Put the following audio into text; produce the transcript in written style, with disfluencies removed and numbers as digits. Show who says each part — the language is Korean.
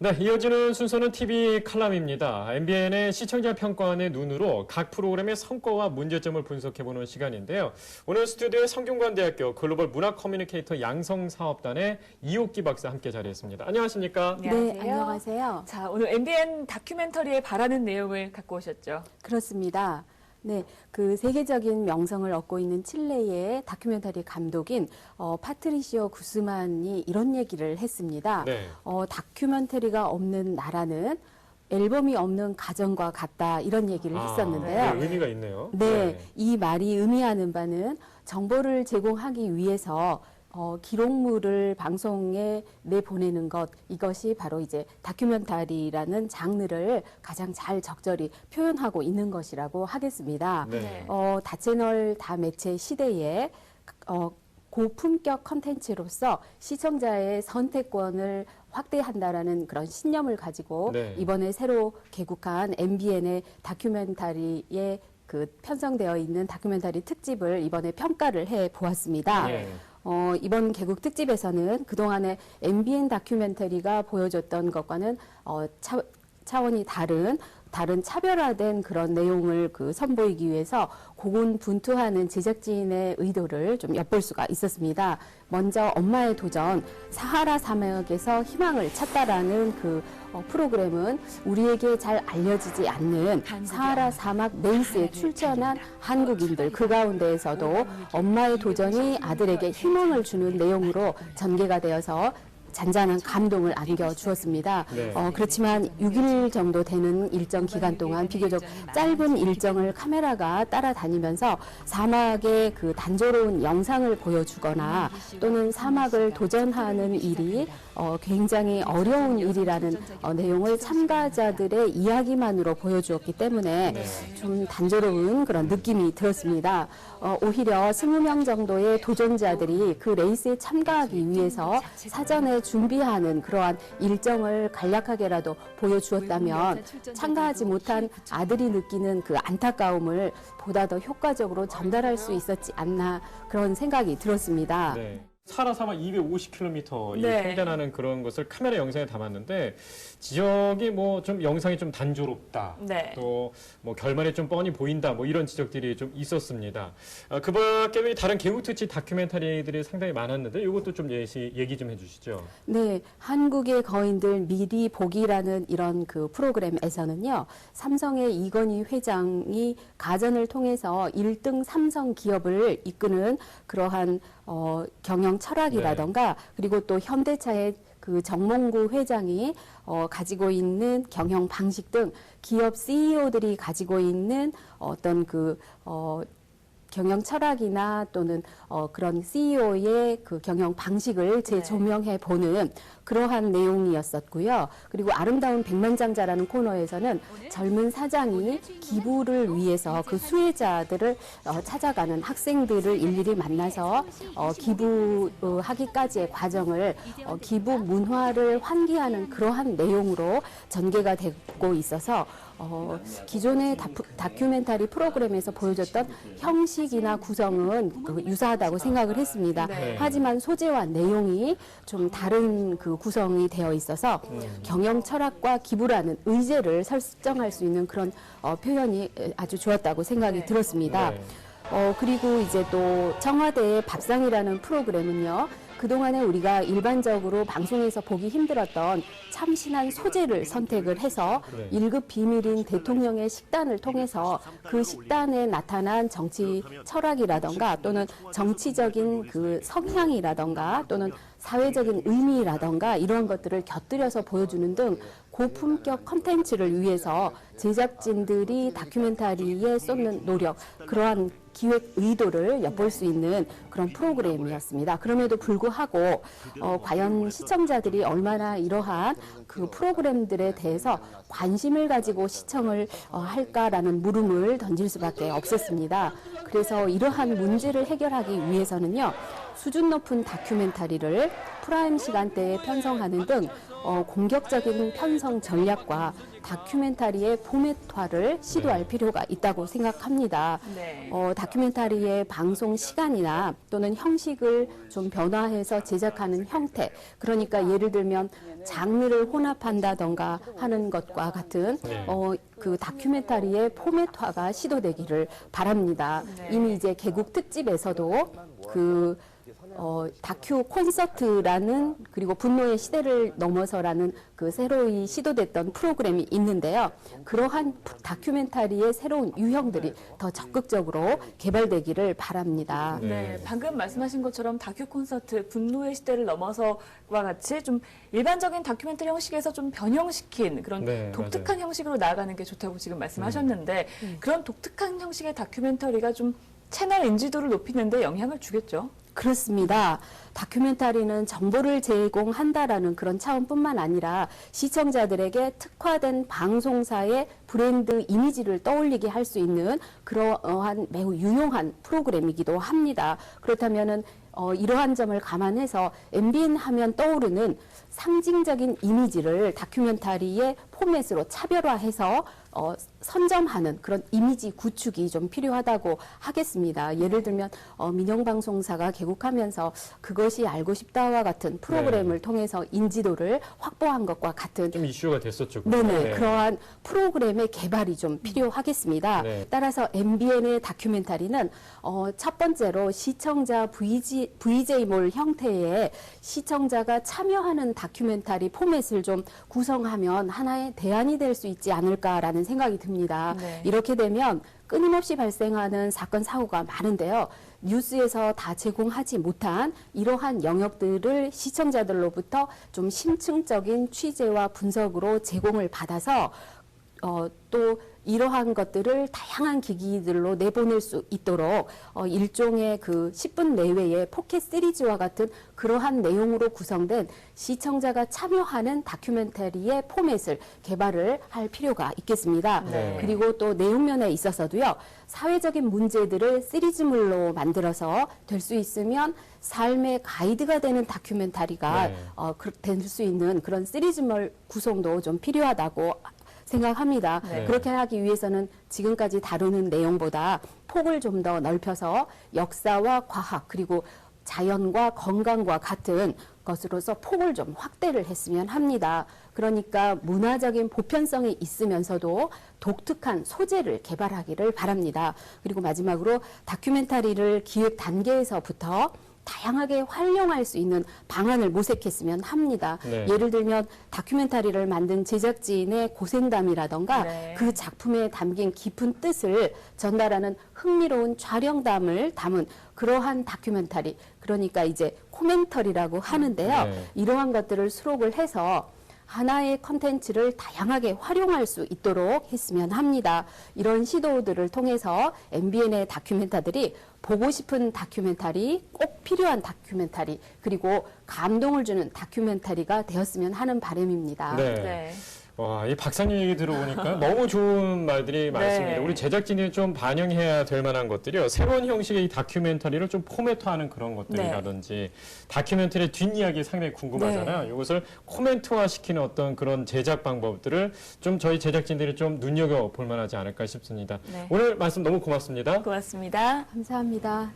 Speaker 1: 네, 이어지는 순서는 TV 칼럼입니다. MBN의 시청자 평가원의 눈으로 각 프로그램의 성과와 문제점을 분석해보는 시간인데요. 오늘 스튜디오에 성균관대학교 글로벌 문화 커뮤니케이터 양성사업단의 이옥기 박사 함께 자리했습니다. 안녕하십니까?
Speaker 2: 안녕하세요.
Speaker 3: 네, 안녕하세요.
Speaker 2: 자, 오늘 MBN 다큐멘터리에 바라는 내용을 갖고 오셨죠?
Speaker 3: 그렇습니다. 네, 그 세계적인 명성을 얻고 있는 칠레의 다큐멘터리 감독인 파트리시오 구스만이 이런 얘기를 했습니다.
Speaker 1: 네.
Speaker 3: 다큐멘터리가 없는 나라는 앨범이 없는 가정과 같다 이런 얘기를 했었는데요.
Speaker 1: 네, 의미가 있네요.
Speaker 3: 네, 이 말이 의미하는 바는 정보를 제공하기 위해서 기록물을 방송에 내보내는 것, 이것이 바로 이제 다큐멘터리라는 장르를 가장 잘 적절히 표현하고 있는 것이라고 하겠습니다.
Speaker 1: 네.
Speaker 3: 다채널 다매체 시대에 고품격 컨텐츠로서 시청자의 선택권을 확대한다라는 그런 신념을 가지고
Speaker 1: 네.
Speaker 3: 이번에 새로 개국한 MBN의 다큐멘터리에 그 편성되어 있는 다큐멘터리 특집을 이번에 평가를 해 보았습니다.
Speaker 1: 네.
Speaker 3: 이번 개국 특집에서는 그동안의 MBN 다큐멘터리가 보여줬던 것과는 차원이 다른 차별화된 그런 내용을 선보이기 위해서 고군분투하는 제작진의 의도를 좀 엿볼 수가 있었습니다. 먼저 엄마의 도전, 사하라 사막에서 희망을 찾다라는 프로그램은 우리에게 잘 알려지지 않는 사하라 사막 레이스에 출전한 한국인들, 그 가운데에서도 엄마의 도전이 아들에게 희망을 주는 내용으로 전개가 되어서 잔잔한 감동을 안겨주었습니다.
Speaker 1: 네.
Speaker 3: 그렇지만 6일 정도 되는 일정 기간 동안 비교적 짧은 일정을 카메라가 따라다니면서 사막의 그 단조로운 영상을 보여주거나 또는 사막을 도전하는 일이 굉장히 어려운 일이라는 내용을 참가자들의 이야기만으로 보여주었기 때문에 좀 단조로운 그런 느낌이 들었습니다. 오히려 20명 정도의 도전자들이 그 레이스에 참가하기 위해서 사전에 준비하는 그러한 일정을 간략하게라도 보여주었다면 참가하지 못한 아들이 느끼는 그 안타까움을 보다 더 효과적으로 전달할 수 있었지 않나 그런 생각이 들었습니다.
Speaker 1: 네. 사하라 사막 250km
Speaker 2: 네.
Speaker 1: 횡단하는 그런 것을 카메라 영상에 담았는데 지적이 뭐 좀 영상이 좀 단조롭다.
Speaker 2: 네.
Speaker 1: 또 뭐 결말이 좀 뻔히 보인다. 뭐 이런 지적들이 좀 있었습니다. 그 밖에도 다른 개국 특집 다큐멘터리들이 상당히 많았는데 이것도 좀 얘기 좀 해주시죠.
Speaker 3: 네, 한국의 거인들 미리 보기라는 이런 그 프로그램에서는요, 삼성의 이건희 회장이 가전을 통해서 1등 삼성 기업을 이끄는 그러한 경영 철학이라던가 그리고 또 현대차의 그 정몽구 회장이 가지고 있는 경영 방식 등 기업 CEO들이 가지고 있는 어떤 경영 철학이나 또는 그런 CEO의 그 경영 방식을 재조명해 보는 그러한 내용이었었고요. 그리고 아름다운 백만장자라는 코너에서는 젊은 사장이 기부를 위해서 그 수혜자들을 찾아가는 학생들을 일일이 만나서 기부하기까지의 과정을 기부 문화를 환기하는 그러한 내용으로 전개가 되고 있어서 기존의 다큐멘터리 프로그램에서 보여줬던 형식이나 구성은 유사하다고 생각을 했습니다.
Speaker 1: 네.
Speaker 3: 하지만 소재와 내용이 좀 다른 그 구성이 되어 있어서 경영 철학과 기부라는 의제를 설정할 수 있는 그런 표현이 아주 좋았다고 생각이 들었습니다.
Speaker 1: 네.
Speaker 3: 그리고 이제 또 청와대의 밥상이라는 프로그램은요. 그동안에 우리가 일반적으로 방송에서 보기 힘들었던 참신한 소재를 선택을 해서
Speaker 1: 네.
Speaker 3: 1급 비밀인 대통령의 식단을 통해서 그 식단에 나타난 정치 철학이라던가 또는 정치적인 그 성향이라던가 또는 사회적인 의미라던가 이런 것들을 곁들여서 보여주는 등 고품격 컨텐츠를 위해서 제작진들이 다큐멘터리에 쏟는 노력, 그러한 기획 의도를 엿볼 수 있는 그런 프로그램이었습니다. 그럼에도 불구하고 과연 시청자들이 얼마나 이러한 그 프로그램들에 대해서 관심을 가지고 시청을 할까라는 물음을 던질 수밖에 없었습니다. 그래서 이러한 문제를 해결하기 위해서는요. 수준 높은 다큐멘터리를 프라임 시간대에 편성하는 등 공격적인 편성 전략과 다큐멘터리의 포맷화를 시도할 필요가 있다고 생각합니다.
Speaker 2: 네.
Speaker 3: 다큐멘터리의 방송 시간이나 또는 형식을 좀 변화해서 제작하는 형태, 그러니까 예를 들면 장르를 혼합한다던가 하는 것과 같은 그 다큐멘터리의 포맷화가 시도되기를 바랍니다.
Speaker 2: 네.
Speaker 3: 이미 이제 개국 특집에서도 그 다큐 콘서트라는 그리고 분노의 시대를 넘어서라는 그 새로이 시도됐던 프로그램이 있는데요. 그러한 다큐멘터리의 새로운 유형들이 더 적극적으로 개발되기를 바랍니다.
Speaker 2: 네, 방금 말씀하신 것처럼 다큐 콘서트, 분노의 시대를 넘어서와 같이 좀 일반적인 다큐멘터리 형식에서 좀 변형시킨 그런
Speaker 1: 네,
Speaker 2: 독특한 형식으로 나아가는 게 좋다고 지금 말씀하셨는데 그런 독특한 형식의 다큐멘터리가 좀 채널 인지도를 높이는 데 영향을 주겠죠?
Speaker 3: 그렇습니다. 다큐멘터리는 정보를 제공한다라는 그런 차원뿐만 아니라 시청자들에게 특화된 방송사의 브랜드 이미지를 떠올리게 할 수 있는 그러한 매우 유용한 프로그램이기도 합니다. 그렇다면은 이러한 점을 감안해서 MBN 하면 떠오르는 상징적인 이미지를 다큐멘터리의 포맷으로 차별화해서 선점하는 그런 이미지 구축이 좀 필요하다고 하겠습니다. 예를 들면 민영방송사가 개국하면서 그것이 알고 싶다와 같은 프로그램을 통해서 인지도를 확보한 것과 같은
Speaker 1: 좀 이슈가 됐었죠.
Speaker 3: 네네.
Speaker 1: 네.
Speaker 3: 그러한 프로그램의 개발이 좀 필요하겠습니다.
Speaker 1: 네.
Speaker 3: 따라서 MBN의 다큐멘터리는 첫 번째로 시청자 VJ몰 형태의 시청자가 참여하는 다큐멘터리 포맷을 좀 구성하면 하나의 대안이 될 수 있지 않을까라는 생각이 듭니다.
Speaker 2: 네.
Speaker 3: 이렇게 되면 끊임없이 발생하는 사건, 사고가 많은데요. 뉴스에서 다 제공하지 못한 이러한 영역들을 시청자들로부터 좀 심층적인 취재와 분석으로 제공을 받아서 또 이러한 것들을 다양한 기기들로 내보낼 수 있도록 일종의 그 10분 내외의 포켓 시리즈와 같은 그러한 내용으로 구성된 시청자가 참여하는 다큐멘터리의 포맷을 개발을 할 필요가 있겠습니다.
Speaker 1: 네.
Speaker 3: 그리고 또 내용면에 있어서도요. 사회적인 문제들을 시리즈물로 만들어서 될 수 있으면 삶의 가이드가 되는 다큐멘터리가
Speaker 1: 네.
Speaker 3: 될 수 있는 그런 시리즈물 구성도 좀 필요하다고 생각합니다.
Speaker 2: 네.
Speaker 3: 그렇게 하기 위해서는 지금까지 다루는 내용보다 폭을 좀 더 넓혀서 역사와 과학 그리고 자연과 건강과 같은 것으로서 폭을 좀 확대를 했으면 합니다. 그러니까 문화적인 보편성이 있으면서도 독특한 소재를 개발하기를 바랍니다. 그리고 마지막으로 다큐멘터리를 기획 단계에서부터 다양하게 활용할 수 있는 방안을 모색했으면 합니다.
Speaker 1: 네.
Speaker 3: 예를 들면 다큐멘터리를 만든 제작진의 고생담이라던가
Speaker 2: 네.
Speaker 3: 그 작품에 담긴 깊은 뜻을 전달하는 흥미로운 촬영담을 담은 그러한 다큐멘터리, 그러니까 이제 코멘터리라고 하는데요.
Speaker 1: 네.
Speaker 3: 이러한 것들을 수록을 해서 하나의 컨텐츠를 다양하게 활용할 수 있도록 했으면 합니다. 이런 시도들을 통해서 MBN의 다큐멘터들이 보고 싶은 다큐멘터리, 꼭 필요한 다큐멘터리, 그리고 감동을 주는 다큐멘터리가 되었으면 하는 바람입니다.
Speaker 1: 네.
Speaker 2: 네.
Speaker 1: 와, 이 박사님 얘기 들어보니까 너무 좋은 말들이 많습니다. 우리 제작진이 좀 반영해야 될 만한 것들이요. 새로운 형식의 이 다큐멘터리를 좀 포맷화하는 그런 것들이라든지 다큐멘터리의 뒷이야기 상당히 궁금하잖아요. 이것을 코멘트화 시키는 어떤 그런 제작 방법들을 좀 저희 제작진들이 좀 눈여겨볼 만하지 않을까 싶습니다.
Speaker 2: 네.
Speaker 1: 오늘 말씀 너무 고맙습니다.
Speaker 2: 고맙습니다.
Speaker 3: 감사합니다.